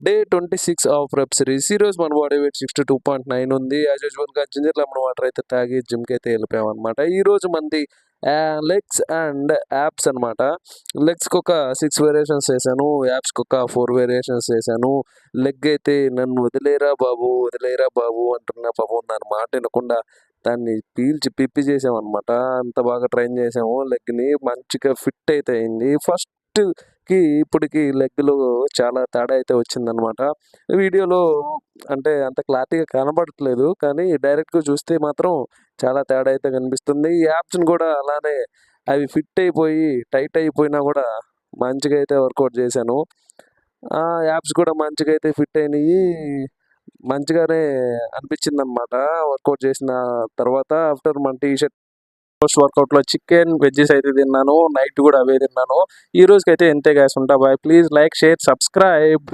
Day 26 of web series. ఈరోజు మన body weight 62.9 ఉంది. యాజ్ యూజువల్గా జింజర్ లెమన్ వాటర్ అయితే తాగి జిమ్కి అయితే వెళ్ళిపోయామన్నమాట. ఈరోజు మంది లెగ్స్ అండ్ యాప్స్ అనమాట. లెగ్స్కి ఒక 6 వేరియేషన్స్ చేశాను, యాప్స్కి ఒక 4 వేరియేషన్స్ చేశాను. లెగ్ అయితే నన్ను వదిలేరా బాబు అంటున్నా, పాపం దాని మాట వినకుండా దాన్ని పీల్చి పిప్పి చేసామన్నమాట. అంత బాగా ట్రైన్ చేసాము లెగ్ని, మంచిగా ఫిట్ అయితే అయింది. ఫస్ట్కి ఇప్పటికి లెగ్లో చాలా తేడా అయితే వచ్చిందనమాట. వీడియోలో అంటే అంత క్లారిటీగా కనబడట్లేదు, కానీ డైరెక్ట్గా చూస్తే మాత్రం చాలా తేడా అయితే కనిపిస్తుంది. ఈ యాప్స్ని కూడా అలానే అవి ఫిట్ అయిపోయి టైట్ అయిపోయినా కూడా మంచిగా అయితే వర్కౌట్ చేశాను. ఆ యాప్స్ కూడా మంచిగా అయితే ఫిట్ అయినాయి, మంచిగానే అనిపించింది అనమాట వర్కౌట్ చేసిన తర్వాత. ఆఫ్టర్ మన టీ షర్ట్ పోస్ట్ వర్కౌట్లో చికెన్ వెజ్జెస్ అయితే తిన్నాను, నైట్ కూడా అవే తిన్నాను. ఈ రోజుకైతే ఎంతే గాయ్స్, ఉంటా bye. Please like, share, subscribe.